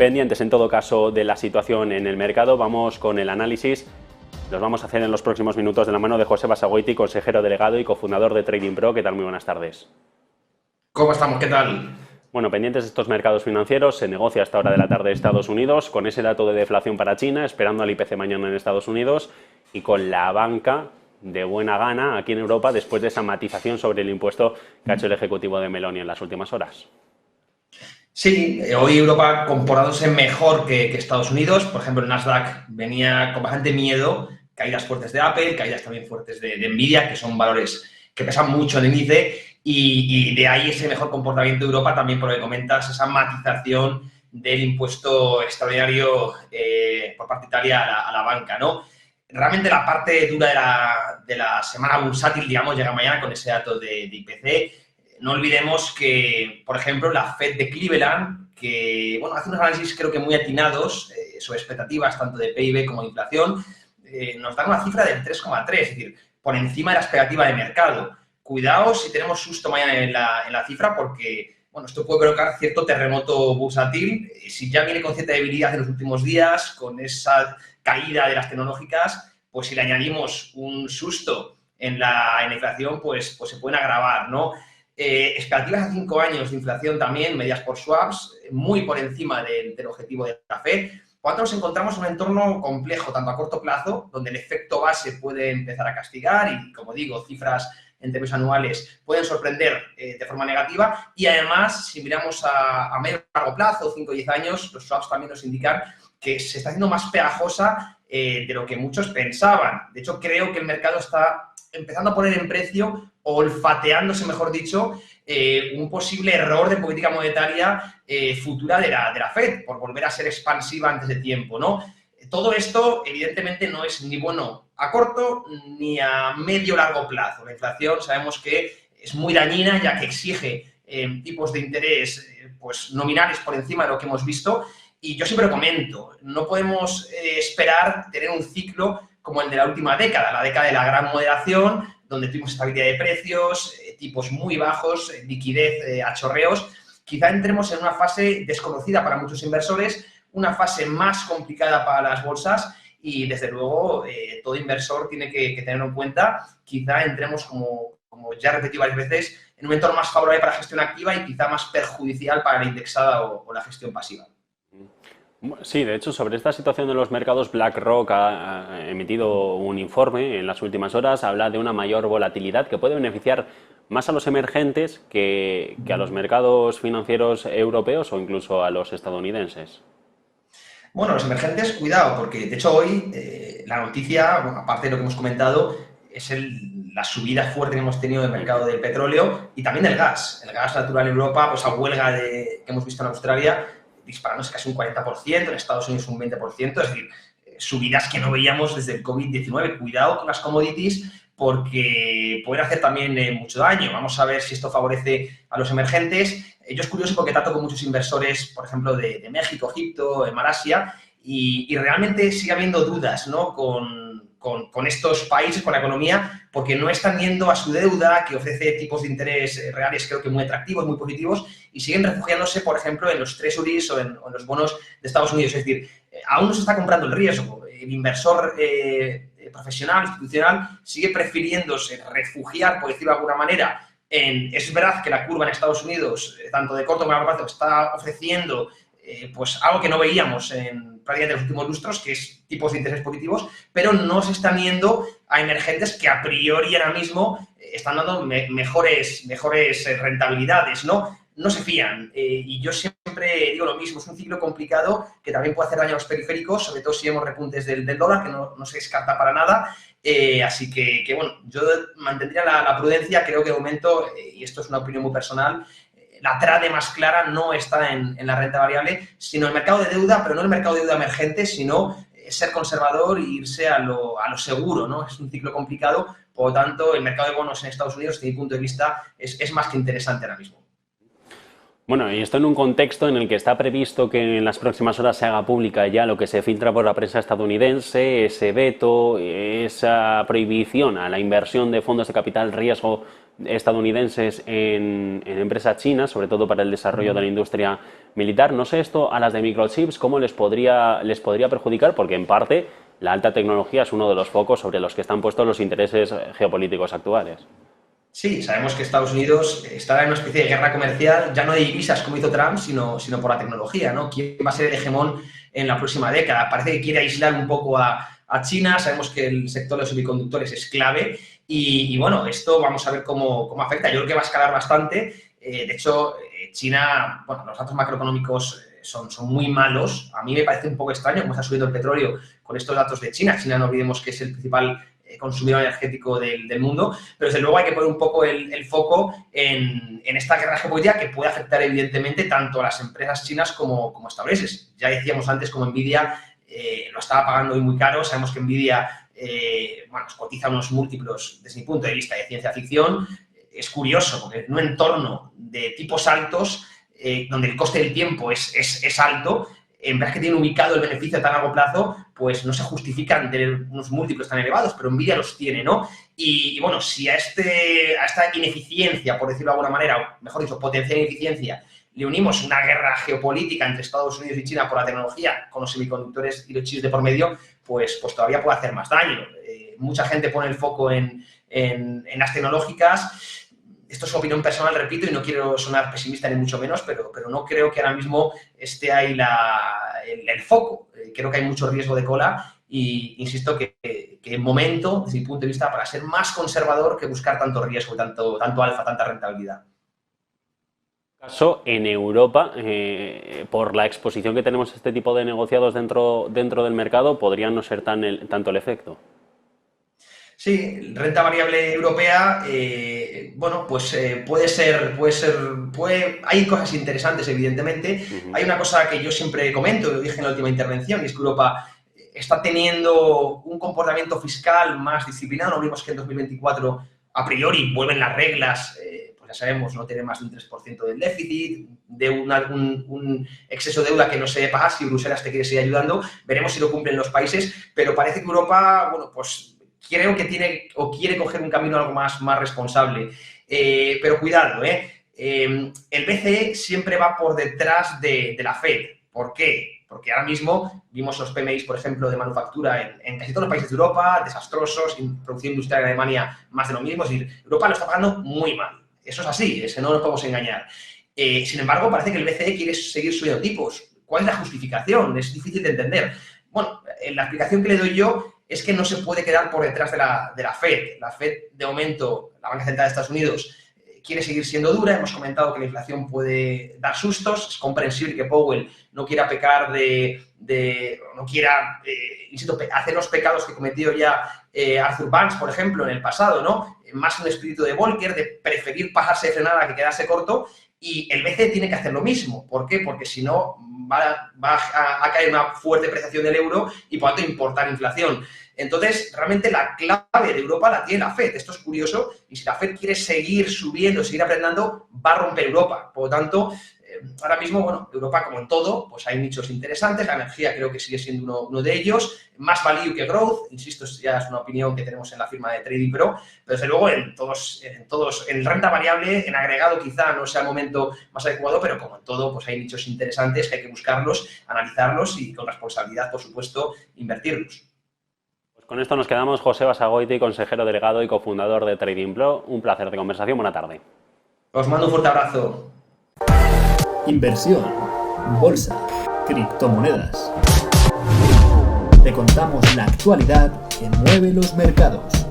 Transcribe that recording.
pendientes en todo caso de la situación en el mercado. Vamos con el análisis. Los vamos a hacer en los próximos minutos de la mano de José Basagoiti, consejero delegado y cofundador de Trading Pro. ¿Qué tal? Muy buenas tardes. ¿Cómo estamos? ¿Qué tal? Bueno, pendientes de estos mercados financieros, se negocia a esta hora de la tarde en Estados Unidos, con ese dato de deflación para China, esperando al IPC mañana en Estados Unidos, y con la banca de buena gana aquí en Europa después de esa matización sobre el impuesto que ha hecho el ejecutivo de Meloni en las últimas horas. Sí, hoy Europa comportándose mejor que Estados Unidos. Por ejemplo, el Nasdaq venía con bastante miedo, caídas fuertes de Apple, caídas también fuertes de Nvidia, que son valores que pesan mucho en el índice, y de ahí ese mejor comportamiento de Europa también, por lo que comentas, esa matización del impuesto extraordinario por parte de Italia a la banca, ¿no? Realmente la parte dura de la semana bursátil, digamos, llega mañana con ese dato de IPC. No olvidemos que, por ejemplo, la Fed de Cleveland, que bueno, hace unos análisis creo que muy atinados sobre expectativas tanto de PIB como de inflación, nos dan una cifra del 3,3, es decir, por encima de la expectativa de mercado. Cuidado si tenemos susto mañana en la cifra porque, bueno, esto puede provocar cierto terremoto bursátil. Si ya viene con cierta debilidad en los últimos días, con esa caída de las tecnológicas, pues si le añadimos un susto en la inflación, pues se pueden agravar, ¿no? Expectativas a 5 años de inflación también, medidas por swaps, muy por encima del objetivo de la Fed. Por lo tanto, nos encontramos en un entorno complejo, tanto a corto plazo, donde el efecto base puede empezar a castigar y, como digo, cifras en términos anuales pueden sorprender de forma negativa. Y además, si miramos a medio y largo plazo, 5 o 10 años, los swaps también nos indican que se está haciendo más pegajosa de lo que muchos pensaban. De hecho, creo que el mercado está empezando a poner en precio, o olfateándose, mejor dicho, un posible error de política monetaria futura de la Fed, por volver a ser expansiva antes de tiempo, ¿no? Todo esto, evidentemente, no es ni bueno a corto ni a medio o largo plazo. La inflación sabemos que es muy dañina, ya que exige tipos de interés pues nominales por encima de lo que hemos visto. Y yo siempre lo comento, no podemos esperar tener un ciclo como el de la última década, la década de la gran moderación, donde tuvimos estabilidad de precios, tipos muy bajos, liquidez a chorreos. Quizá entremos en una fase desconocida para muchos inversores, una fase más complicada para las bolsas y, desde luego, todo inversor tiene que tenerlo en cuenta. Quizá entremos, como ya he repetido varias veces, en un entorno más favorable para la gestión activa y quizá más perjudicial para la indexada o la gestión pasiva. Sí, de hecho, sobre esta situación de los mercados, BlackRock ha emitido un informe en las últimas horas, habla de una mayor volatilidad que puede beneficiar más a los emergentes que a los mercados financieros europeos o incluso a los estadounidenses. Bueno, los emergentes, cuidado, porque de hecho hoy la noticia, bueno, aparte de lo que hemos comentado, es la subida fuerte que hemos tenido del mercado del petróleo y también del gas. El gas natural en Europa, pues a huelga que hemos visto en Australia, disparándose casi un 40%, en Estados Unidos un 20%, es decir, subidas que no veíamos desde el COVID-19. Cuidado con las commodities porque pueden hacer también mucho daño. Vamos a ver si esto favorece a los emergentes. Yo es curioso porque trato con muchos inversores, por ejemplo, de México, Egipto, Malasia, y realmente sigue habiendo dudas, ¿no?, con estos países, con la economía, porque no están yendo a su deuda, que ofrece tipos de interés reales creo que muy atractivos, muy positivos, y siguen refugiándose, por ejemplo, en los treasuries o en los bonos de Estados Unidos. Es decir, aún no se está comprando el riesgo. El inversor profesional, institucional, sigue prefiriéndose refugiar, por decirlo de alguna manera. Es verdad que la curva en Estados Unidos, tanto de corto como de largo plazo, está ofreciendo pues algo que no veíamos en prácticamente los últimos lustros, que es tipos de interés positivos, pero no se están yendo a emergentes que a priori ahora mismo están dando mejores rentabilidades, ¿no? No se fían. Y yo siempre digo lo mismo, es un ciclo complicado que también puede hacer daño a los periféricos, sobre todo si vemos repuntes del dólar, que no se descarta para nada. Así que, bueno, yo mantendría la prudencia. Creo que de momento, y esto es una opinión muy personal, la trade más clara no está en la renta variable, sino el mercado de deuda, pero no el mercado de deuda emergente, sino ser conservador e irse a lo seguro, ¿no? Es un ciclo complicado, por lo tanto, el mercado de bonos en Estados Unidos, desde mi punto de vista, es más que interesante ahora mismo. Bueno, y esto en un contexto en el que está previsto que en las próximas horas se haga pública ya lo que se filtra por la prensa estadounidense, ese veto, esa prohibición a la inversión de fondos de capital riesgo estadounidenses en empresas chinas, sobre todo para el desarrollo de la industria militar. No sé esto a las de microchips, ¿cómo les podría perjudicar? Porque en parte la alta tecnología es uno de los focos sobre los que están puestos los intereses geopolíticos actuales. Sí, sabemos que Estados Unidos está en una especie de guerra comercial, ya no de divisas como hizo Trump, sino por la tecnología, ¿no? ¿Quién va a ser el hegemón en la próxima década? Parece que quiere aislar un poco a China, sabemos que el sector de los semiconductores es clave y bueno, esto vamos a ver cómo afecta. Yo creo que va a escalar bastante. De hecho, China, bueno, los datos macroeconómicos son muy malos. A mí me parece un poco extraño cómo está subiendo el petróleo con estos datos de China. China, no olvidemos que es el principal consumidor energético del mundo, pero desde luego hay que poner un poco el foco en esta guerra geopolítica que puede afectar evidentemente tanto a las empresas chinas como estadounidenses. Ya decíamos antes como Nvidia lo estaba pagando hoy muy caro, sabemos que Nvidia bueno, cotiza unos múltiplos desde mi punto de vista de ciencia ficción. Es curioso porque en un entorno de tipos altos donde el coste del tiempo es alto, en verdad que tienen ubicado el beneficio a tan largo plazo, pues no se justifican tener unos múltiplos tan elevados, pero Nvidia los tiene, ¿no? Y bueno, si a esta ineficiencia, por decirlo de alguna manera, o mejor dicho, potencial ineficiencia, le unimos una guerra geopolítica entre Estados Unidos y China por la tecnología, con los semiconductores y los chips de por medio, pues todavía puede hacer más daño. Mucha gente pone el foco en las tecnológicas. Esto es opinión personal, repito, y no quiero sonar pesimista ni mucho menos, pero no creo que ahora mismo esté ahí el foco. Creo que hay mucho riesgo de cola y insisto que en momento, desde mi punto de vista, para ser más conservador que buscar tanto riesgo, tanto alfa, tanta rentabilidad. Caso en Europa, por la exposición que tenemos a este tipo de negociados dentro del mercado, podría no ser tanto el efecto. Sí, renta variable europea, bueno, pues hay cosas interesantes, evidentemente. Hay una cosa que yo siempre comento, lo dije en la última intervención, y es que Europa está teniendo un comportamiento fiscal más disciplinado. No vimos que en 2024, a priori, vuelven las reglas, pues ya sabemos, no tiene más de un 3% del déficit, de un exceso de deuda que no se paga si Bruselas te quiere seguir ayudando. Veremos si lo cumplen los países, pero parece que Europa, bueno, pues creo que tiene o quiere coger un camino algo más responsable. Pero cuidado, el BCE siempre va por detrás de la Fed. ¿Por qué? Porque ahora mismo vimos los PMIs, por ejemplo, de manufactura en casi todos los países de Europa, desastrosos, producción industrial en Alemania, más de lo mismo. Es decir, Europa lo está pagando muy mal. Eso es así, no nos podemos engañar. Sin embargo, parece que el BCE quiere seguir subiendo tipos. ¿Cuál es la justificación? Es difícil de entender. Bueno, la explicación que le doy yo es que no se puede quedar por detrás de la Fed. La Fed, de momento, la Banca Central de Estados Unidos, quiere seguir siendo dura. Hemos comentado que la inflación puede dar sustos. Es comprensible que Powell no quiera pecar no quiera, insisto, hacer los pecados que cometió ya Arthur Banks, por ejemplo, en el pasado, ¿no? Más un espíritu de Volcker, de preferir pasarse de frenada que quedarse corto. Y el BCE tiene que hacer lo mismo. ¿Por qué? Porque si no, va a caer una fuerte apreciación del euro y por lo tanto importar inflación. Entonces, realmente la clave de Europa la tiene la Fed. Esto es curioso y si la Fed quiere seguir subiendo, seguir apretando, va a romper Europa. Por lo tanto, ahora mismo, bueno, Europa como en todo, pues hay nichos interesantes. La energía creo que sigue siendo uno de ellos. Más value que growth. Insisto, esto ya es una opinión que tenemos en la firma de Trading Pro. Pero desde luego en renta variable, en agregado quizá no sea el momento más adecuado, pero como en todo, pues hay nichos interesantes que hay que buscarlos, analizarlos y con responsabilidad, por supuesto, invertirlos. Con esto nos quedamos. José Basagoiti, consejero delegado y cofundador de Trading Pro. Un placer de conversación. Buena tarde. Os mando un fuerte abrazo. Inversión, bolsa, criptomonedas. Te contamos la actualidad que mueve los mercados.